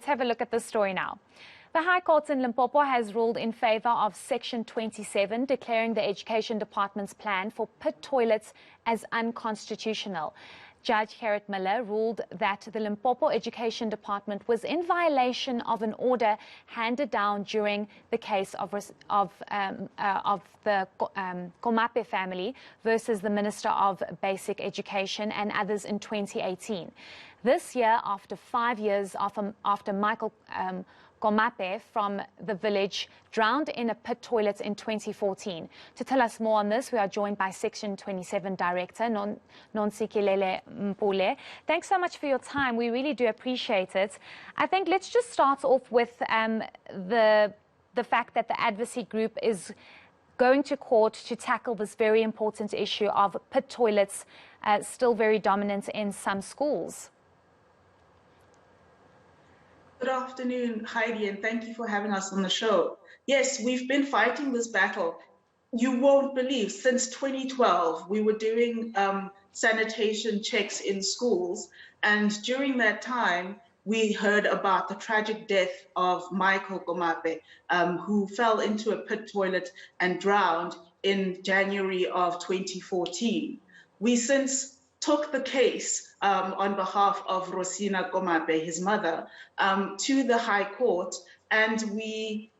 have a look at this story now. The High Court in Limpopo has ruled in favour of Section 27, declaring the Education Department's plan for pit toilets as unconstitutional. Judge Gerrit Muller ruled that the Limpopo Education Department was in violation of an order handed down during the case of the Komape family versus the Minister of Basic Education and others in 2018. This year, after 5 years after Michael Komape from the village drowned in a pit toilet in 2014. To tell us more on this, we are joined by Section 27 Director Nontsikelelo Mpulo. Thanks so much for your time. We really do appreciate it. I think let's just start off with the fact that the advocacy group is going to court to tackle this very important issue of pit toilets still very dominant in some schools. Good afternoon, Heidi, and thank you for having us on the show. Yes, we've been fighting this battle. You won't believe, since 2012, we were doing sanitation checks in schools, and during that time, we heard about the tragic death of Michael Komape, who fell into a pit toilet and drowned in January of 2014. We since took the case on behalf of Rosina Komape, his mother, to the High Court, and we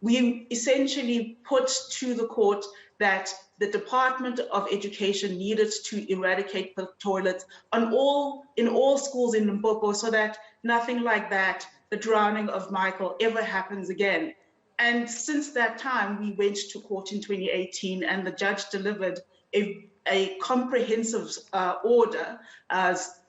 essentially put to the court that the Department of Education needed to eradicate the toilets in all schools in Limpopo so that nothing like that, the drowning of Michael, ever happens again. And since that time, we went to court in 2018, and the judge delivered a comprehensive order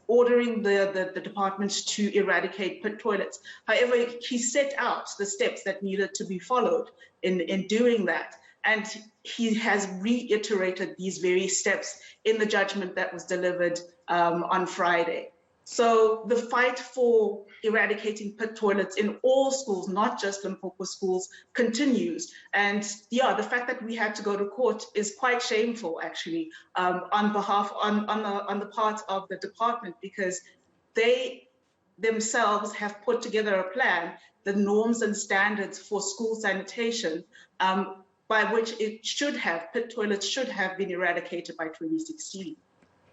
ordering the department to eradicate pit toilets. However, he set out the steps that needed to be followed in doing that. And he has reiterated these very steps in the judgment that was delivered on Friday. So the fight for eradicating pit toilets in all schools, not just Limpopo schools, continues. And yeah, the fact that we had to go to court is quite shameful, actually, on the part of the department, because they themselves have put together a plan, the norms and standards for school sanitation, by which pit toilets should have been eradicated by 2016.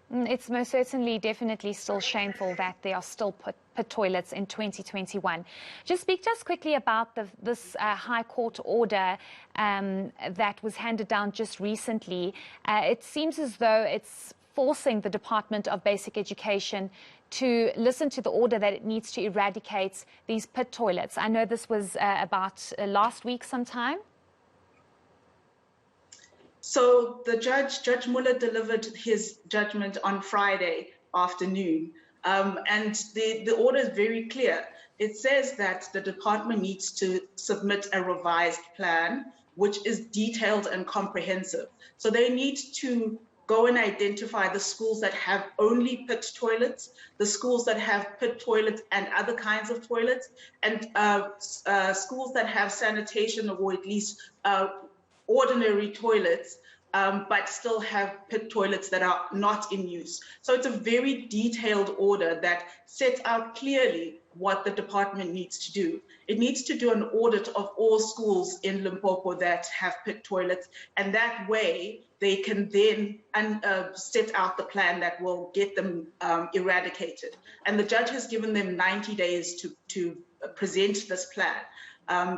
It's most certainly, definitely still shameful that there are still pit toilets in 2021. Just speak to us quickly about this High Court order that was handed down just recently. It seems as though it's forcing the Department of Basic Education to listen to the order that it needs to eradicate these pit toilets. I know this was about last week sometime. So the Judge Muller delivered his judgment on Friday afternoon, and the order is very clear. It says that the department needs to submit a revised plan, which is detailed and comprehensive. So they need to go and identify the schools that have only pit toilets, the schools that have pit toilets and other kinds of toilets, and schools that have sanitation or at least ordinary toilets, but still have pit toilets that are not in use. So it's a very detailed order that sets out clearly what the department needs to do. It needs to do an audit of all schools in Limpopo that have pit toilets, and that way they can then set out the plan that will get them eradicated. And the judge has given them 90 days to present this plan.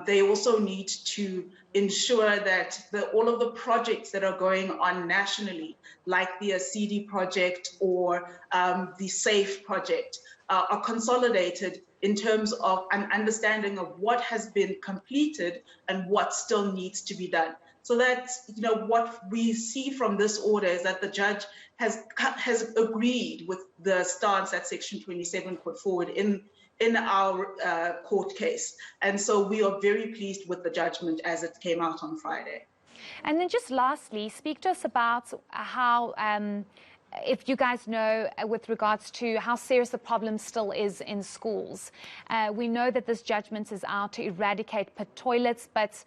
They also need to ensure that all of the projects that are going on nationally, like the CD project or the SAFE project, are consolidated in terms of an understanding of what has been completed and what still needs to be done. So that, what we see from this order is that the judge has agreed with the stance that Section 27 put forward in our court case. And so we are very pleased with the judgment as it came out on Friday. And then just lastly, speak to us about how, if you guys know, with regards to how serious the problem still is in schools. We know that this judgment is out to eradicate pit toilets, but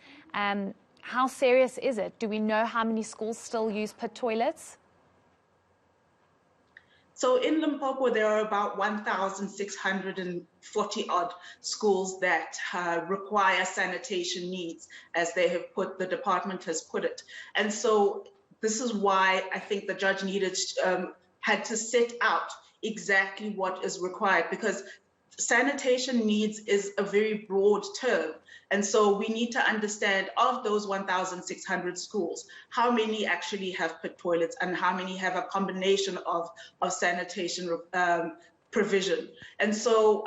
how serious is it? Do we know how many schools still use pit toilets? So in Limpopo, there are about 1,640 odd schools that require sanitation needs, as the department has put it. And so this is why I think the judge had to set out exactly what is required, because sanitation needs is a very broad term. And so we need to understand, of those 1,600 schools, how many actually have pit toilets and how many have a combination of sanitation provision. And so,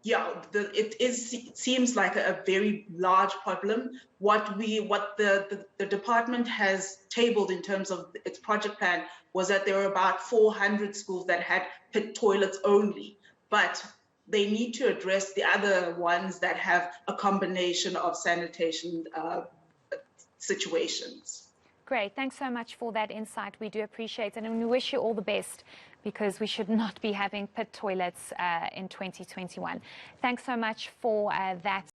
yeah, it seems like a very large problem. What the department has tabled in terms of its project plan was that there were about 400 schools that had pit toilets only. But they need to address the other ones that have a combination of sanitation situations. Great. Thanks so much for that insight. We do appreciate it, and we wish you all the best, because we should not be having pit toilets in 2021. Thanks so much for that.